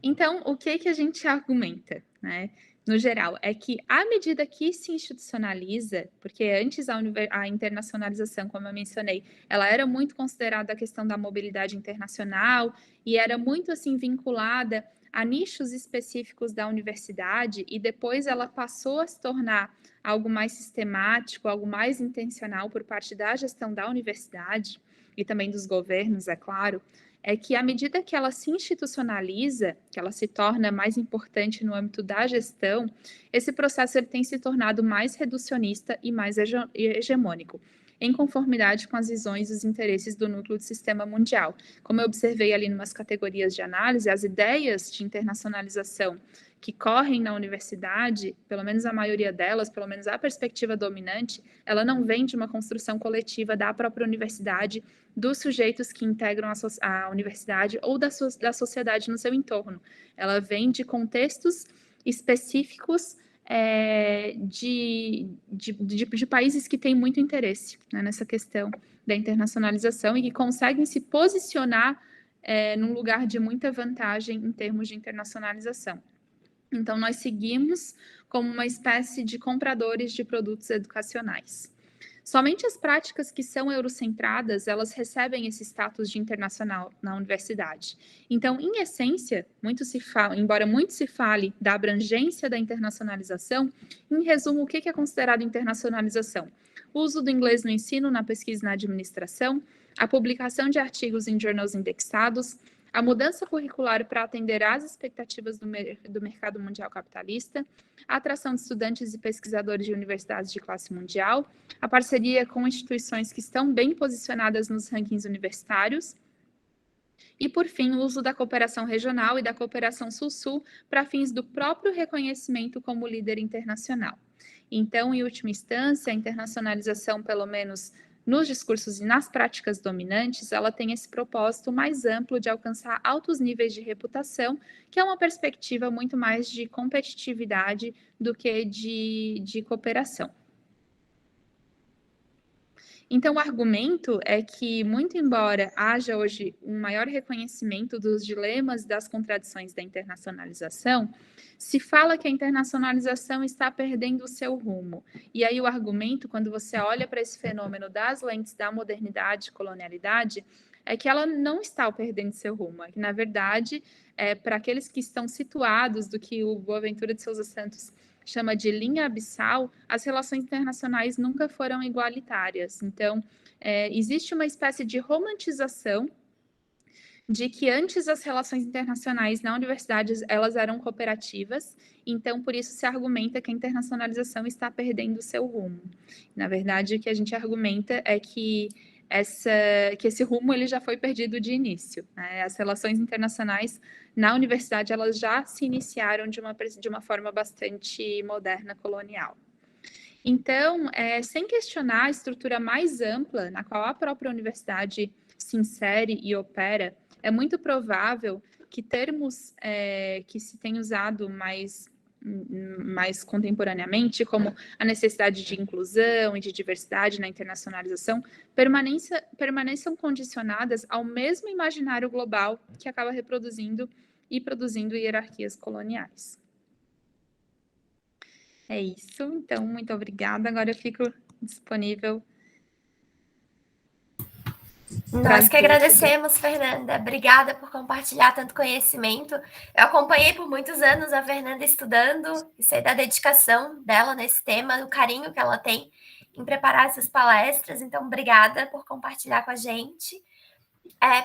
Então, o que a gente argumenta, né? No geral, é que à medida que se institucionaliza, porque antes a internacionalização, como eu mencionei, ela era muito considerada a questão da mobilidade internacional e era muito assim vinculada a nichos específicos da universidade, e depois ela passou a se tornar algo mais sistemático, algo mais intencional por parte da gestão da universidade e também dos governos, é claro. É que à medida que ela se institucionaliza, que ela se torna mais importante no âmbito da gestão, esse processo ele tem se tornado mais reducionista e mais hegemônico, em conformidade com as visões e os interesses do núcleo do sistema mundial. Como eu observei ali em umas categorias de análise, as ideias de internacionalização que correm na universidade, pelo menos a maioria delas, pelo menos a perspectiva dominante, ela não vem de uma construção coletiva da própria universidade, dos sujeitos que integram a universidade ou da sociedade no seu entorno. Ela vem de contextos específicos de países que têm muito interesse, né, nessa questão da internacionalização e que conseguem se posicionar num lugar de muita vantagem em termos de internacionalização. Então, nós seguimos como uma espécie de compradores de produtos educacionais. Somente as práticas que são eurocentradas, elas recebem esse status de internacional na universidade. Então, em essência, embora muito se fale da abrangência da internacionalização, em resumo, o que é considerado internacionalização? O uso do inglês no ensino, na pesquisa e na administração, a publicação de artigos em journals indexados, a mudança curricular para atender às expectativas do mercado mundial capitalista, a atração de estudantes e pesquisadores de universidades de classe mundial, a parceria com instituições que estão bem posicionadas nos rankings universitários, e, por fim, o uso da cooperação regional e da cooperação Sul-Sul para fins do próprio reconhecimento como líder internacional. Então, em última instância, a internacionalização, pelo menos nos discursos e nas práticas dominantes, ela tem esse propósito mais amplo de alcançar altos níveis de reputação, que é uma perspectiva muito mais de competitividade do que de cooperação. Então, o argumento é que, muito embora haja hoje um maior reconhecimento dos dilemas e das contradições da internacionalização, se fala que a internacionalização está perdendo o seu rumo. E aí o argumento, quando você olha para esse fenômeno das lentes da modernidade e colonialidade, é que ela não está perdendo seu rumo, é que, na verdade, para aqueles que estão situados do que o Boaventura de Souza Santos chama de linha abissal, as relações internacionais nunca foram igualitárias. Então, existe uma espécie de romantização de que antes as relações internacionais na universidade elas eram cooperativas, então por isso se argumenta que a internacionalização está perdendo o seu rumo. Na verdade, o que a gente argumenta é que esse rumo ele já foi perdido de início, né? As relações internacionais na universidade elas já se iniciaram de uma forma bastante moderna, colonial. Então, sem questionar a estrutura mais ampla na qual a própria universidade se insere e opera, é muito provável que termos que se têm usado mais contemporaneamente, como a necessidade de inclusão e de diversidade na internacionalização, permaneçam condicionadas ao mesmo imaginário global que acaba reproduzindo e produzindo hierarquias coloniais. É isso, então, muito obrigada. Agora eu fico disponível. Nós que agradecemos, Fernanda. Obrigada por compartilhar tanto conhecimento. Eu acompanhei por muitos anos a Fernanda estudando e sei da dedicação dela nesse tema, o carinho que ela tem em preparar essas palestras. Então, obrigada por compartilhar com a gente.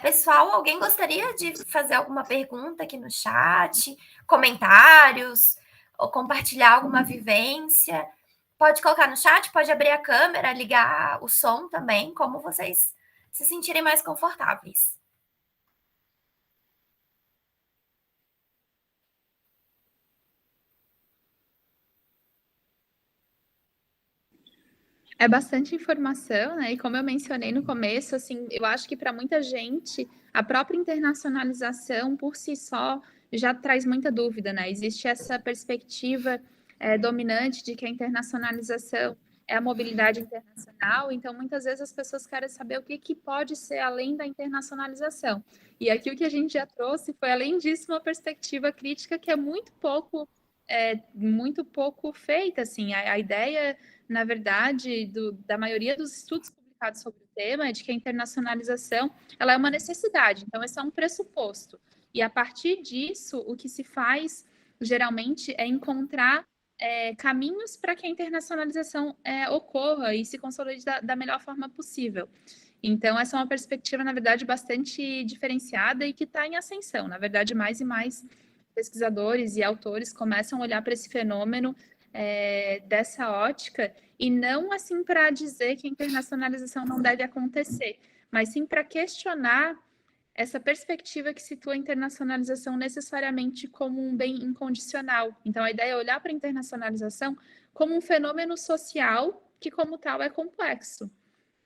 Pessoal, alguém gostaria de fazer alguma pergunta aqui no chat, comentários, ou compartilhar alguma vivência? Pode colocar no chat, pode abrir a câmera, ligar o som também, como vocês se sentirem mais confortáveis. É bastante informação, né? E como eu mencionei no começo, assim, eu acho que para muita gente a própria internacionalização por si só já traz muita dúvida, né? Existe essa perspectiva dominante de que a internacionalização é a mobilidade internacional, então muitas vezes as pessoas querem saber o que pode ser além da internacionalização. E aqui o que a gente já trouxe foi, além disso, uma perspectiva crítica que é muito pouco feita, assim, a ideia na verdade, da maioria dos estudos publicados sobre o tema, é de que a internacionalização ela é uma necessidade, então esse é um pressuposto. E a partir disso, o que se faz, geralmente, é encontrar caminhos para que a internacionalização ocorra e se consolide da melhor forma possível. Então, essa é uma perspectiva, na verdade, bastante diferenciada e que está em ascensão. Na verdade, mais e mais pesquisadores e autores começam a olhar para esse fenômeno dessa ótica, e não assim para dizer que a internacionalização não deve acontecer, mas sim para questionar essa perspectiva que situa a internacionalização necessariamente como um bem incondicional. Então, a ideia é olhar para a internacionalização como um fenômeno social que, como tal, é complexo.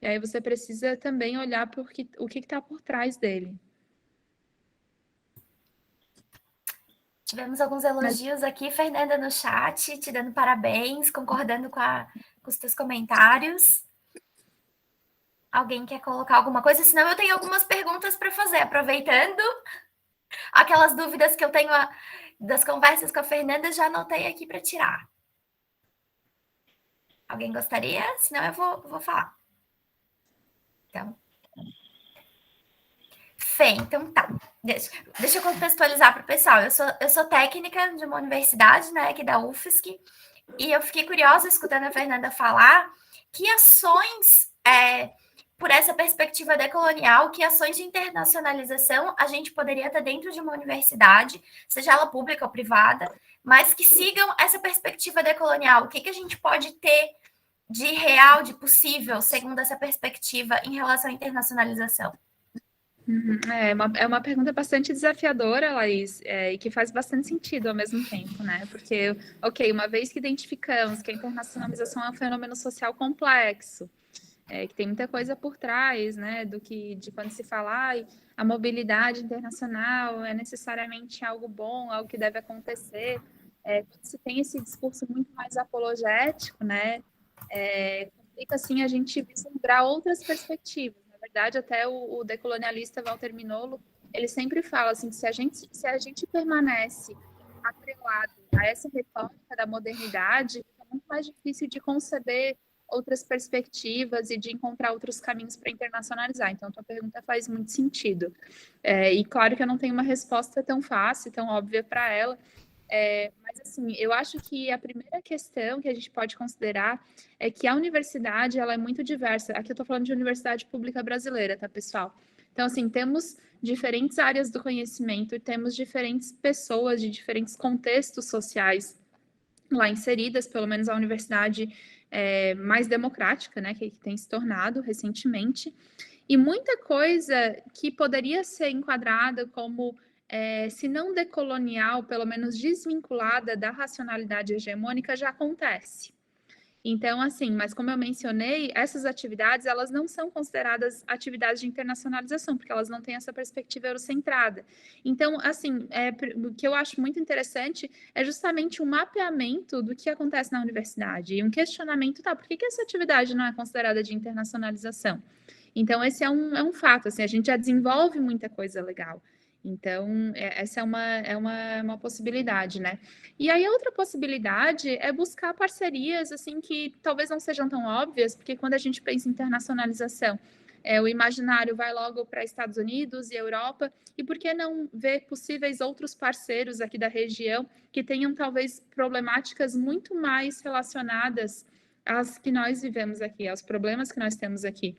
E aí você precisa também olhar para o que está por trás dele. Tivemos alguns elogios aqui, Fernanda, no chat, te dando parabéns, concordando com os teus comentários. Alguém quer colocar alguma coisa? Senão eu tenho algumas perguntas para fazer, aproveitando aquelas dúvidas que eu tenho das conversas com a Fernanda, já anotei aqui para tirar. Alguém gostaria? Senão eu vou falar. Então, Fê, então tá. Deixa eu contextualizar para o pessoal. Eu sou técnica de uma universidade, né, aqui da UFSC, e eu fiquei curiosa escutando a Fernanda falar que ações, por essa perspectiva decolonial, que ações de internacionalização a gente poderia ter dentro de uma universidade, seja ela pública ou privada, mas que sigam essa perspectiva decolonial. O que a gente pode ter de real, de possível, segundo essa perspectiva em relação à internacionalização? É uma pergunta bastante desafiadora, Laís, e que faz bastante sentido ao mesmo tempo, né? Porque, ok, uma vez que identificamos que a internacionalização é um fenômeno social complexo, que tem muita coisa por trás, né? De quando se fala a mobilidade internacional é necessariamente algo bom, algo que deve acontecer. Se tem esse discurso muito mais apologético, né? implica, assim, a gente vislumbrar outras perspectivas. Na verdade, até o decolonialista Walter Mignolo, ele sempre fala, assim, que se a gente permanece atrelado a essa retórica da modernidade, é muito mais difícil de conceber outras perspectivas e de encontrar outros caminhos para internacionalizar. Então, a tua pergunta faz muito sentido. E claro que eu não tenho uma resposta tão fácil, tão óbvia para ela, mas, assim, eu acho que a primeira questão que a gente pode considerar é que a universidade ela é muito diversa. Aqui eu estou falando de universidade pública brasileira, tá, pessoal? Então, assim, temos diferentes áreas do conhecimento e temos diferentes pessoas de diferentes contextos sociais lá inseridas, pelo menos a universidade mais democrática, né, que tem se tornado recentemente. E muita coisa que poderia ser enquadrada como, se não decolonial, pelo menos desvinculada da racionalidade hegemônica, já acontece. Então, assim, mas como eu mencionei, essas atividades, elas não são consideradas atividades de internacionalização, porque elas não têm essa perspectiva eurocentrada. Então, assim, o que eu acho muito interessante é justamente um mapeamento do que acontece na universidade e um questionamento, tá, por que essa atividade não é considerada de internacionalização? Então, esse é um fato, assim, a gente já desenvolve muita coisa legal. Então, essa é uma possibilidade, né? E aí, a outra possibilidade é buscar parcerias, assim, que talvez não sejam tão óbvias, porque quando a gente pensa em internacionalização, o imaginário vai logo para Estados Unidos e Europa, e por que não ver possíveis outros parceiros aqui da região que tenham, talvez, problemáticas muito mais relacionadas às que nós vivemos aqui, aos problemas que nós temos aqui?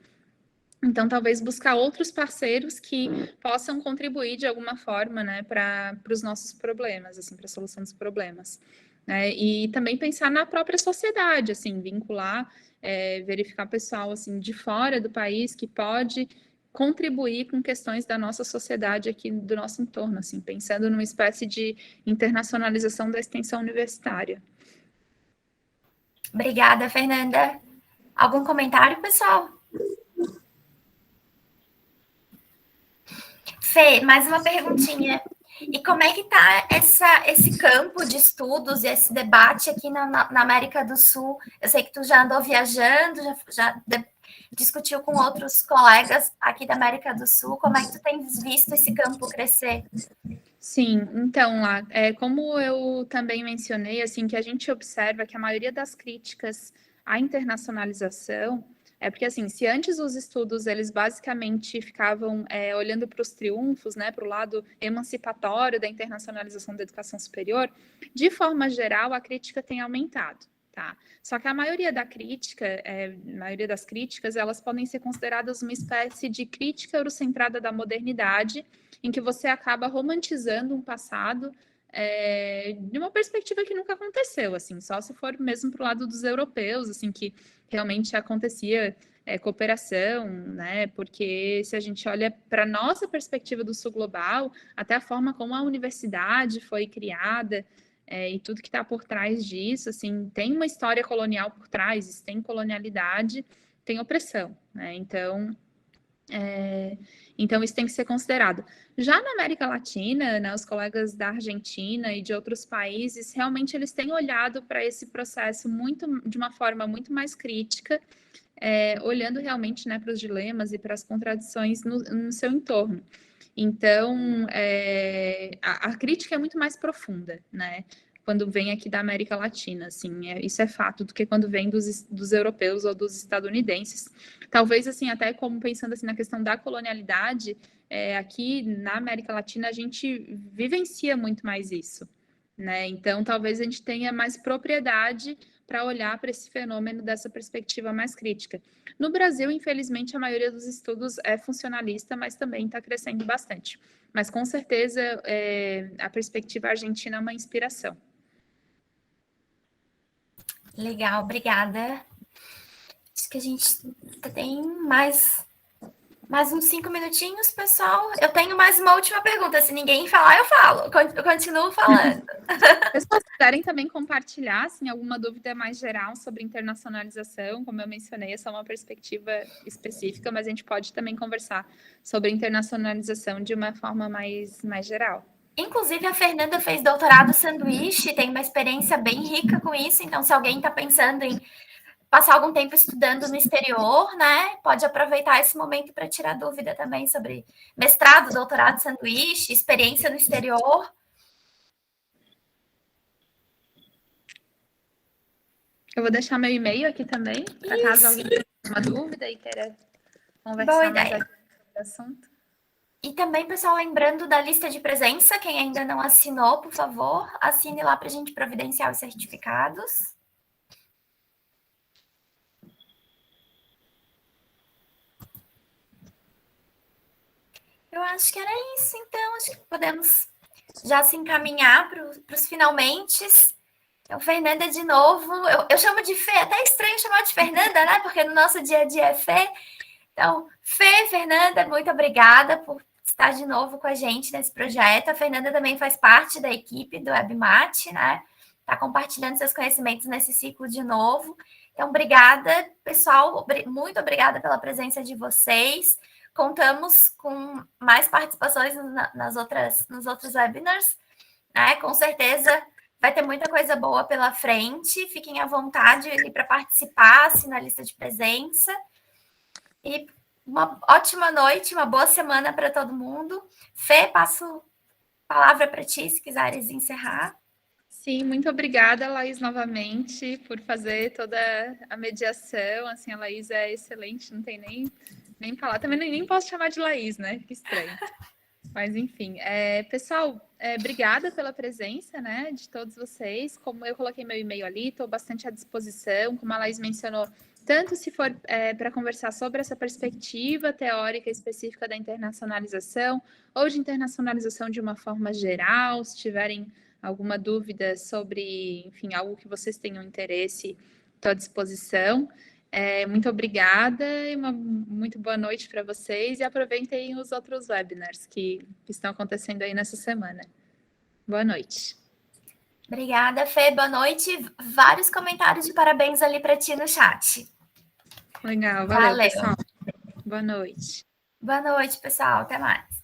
Então, talvez buscar outros parceiros que possam contribuir de alguma forma, né, para os nossos problemas, assim, para a solução dos problemas, né? E também pensar na própria sociedade, assim, vincular, verificar pessoal, assim, de fora do país que pode contribuir com questões da nossa sociedade aqui, do nosso entorno, assim, pensando numa espécie de internacionalização da extensão universitária. Obrigada, Fernanda. Algum comentário, pessoal? Fê, mais uma perguntinha. E como é que está esse campo de estudos e esse debate aqui na América do Sul? Eu sei que tu já andou viajando, já discutiu com outros colegas aqui da América do Sul. Como é que tu tens visto esse campo crescer? Sim, então, lá, como eu também mencionei, assim, que a gente observa que a maioria das críticas à internacionalização porque, assim, se antes os estudos, eles basicamente ficavam olhando para os triunfos, né, para o lado emancipatório da internacionalização da educação superior, de forma geral, a crítica tem aumentado. Tá? Só que a maioria das críticas, elas podem ser consideradas uma espécie de crítica eurocentrada da modernidade, em que você acaba romantizando um passado de uma perspectiva que nunca aconteceu, assim, só se for mesmo para o lado dos europeus, assim, que realmente acontecia cooperação, né? Porque se a gente olha para a nossa perspectiva do sul global, até a forma como a universidade foi criada, e tudo que está por trás disso, assim, tem uma história colonial por trás, tem colonialidade, tem opressão, né? Então, isso tem que ser considerado. Já na América Latina, né, os colegas da Argentina e de outros países, realmente eles têm olhado para esse processo de uma forma muito mais crítica, olhando realmente, né, para os dilemas e para as contradições no seu entorno. Então, a crítica é muito mais profunda, né? Quando vem aqui da América Latina, assim, isso é fato, do que quando vem dos europeus ou dos estadunidenses. Talvez, assim, até como pensando assim na questão da colonialidade, aqui na América Latina a gente vivencia muito mais isso, né? Então, talvez a gente tenha mais propriedade para olhar para esse fenômeno dessa perspectiva mais crítica. No Brasil, infelizmente, a maioria dos estudos é funcionalista, mas também está crescendo bastante. Mas, com certeza, a perspectiva argentina é uma inspiração. Legal, obrigada. Acho que a gente tem mais uns 5 minutinhos, pessoal. Eu tenho mais uma última pergunta. Se ninguém falar, eu falo. Eu continuo falando. Pessoas quiserem também compartilhar assim, alguma dúvida mais geral sobre internacionalização, como eu mencionei, essa é uma perspectiva específica, mas a gente pode também conversar sobre internacionalização de uma forma mais geral. Inclusive, a Fernanda fez doutorado sanduíche, tem uma experiência bem rica com isso. Então, se alguém está pensando em passar algum tempo estudando no exterior, né? Pode aproveitar esse momento para tirar dúvida também sobre mestrado, doutorado, sanduíche, experiência no exterior. Eu vou deixar meu e-mail aqui também, para caso alguém tenha uma dúvida e queira conversar mais sobre o assunto. E também, pessoal, lembrando da lista de presença, quem ainda não assinou, por favor, assine lá para a gente providenciar os certificados. Eu acho que era isso, então, acho que podemos já se encaminhar para os finalmente. Então, Fernanda, de novo, eu chamo de Fê, até estranho chamar de Fernanda, né? Porque no nosso dia a dia é Fê. Então, Fê, Fernanda, muito obrigada por estar de novo com a gente nesse projeto. A Fernanda também faz parte da equipe do WebMat, né? Está compartilhando seus conhecimentos nesse ciclo de novo. Então, obrigada, pessoal. Muito obrigada pela presença de vocês. Contamos com mais participações nos outros webinars, né? Com certeza vai ter muita coisa boa pela frente. Fiquem à vontade para participar, assinar a lista de presença. E uma ótima noite, uma boa semana para todo mundo. Fê, passo a palavra para ti, se quiseres encerrar. Sim, muito obrigada, Laís, novamente, por fazer toda a mediação. Assim, a Laís é excelente, não tem nem falar. Também nem posso chamar de Laís, né? Que estranho. Mas, enfim. Pessoal, obrigada pela presença, né, de todos vocês. Como eu coloquei meu e-mail ali, estou bastante à disposição. Como a Laís mencionou, tanto se for para conversar sobre essa perspectiva teórica específica da internacionalização, ou de internacionalização de uma forma geral, se tiverem alguma dúvida sobre, enfim, algo que vocês tenham interesse, estou à disposição. Muito obrigada e uma muito boa noite para vocês e aproveitem os outros webinars que estão acontecendo aí nessa semana. Boa noite. Obrigada, Fê. Boa noite. Vários comentários de parabéns ali para ti no chat. Legal, valeu, pessoal. Boa noite. Boa noite, pessoal. Até mais.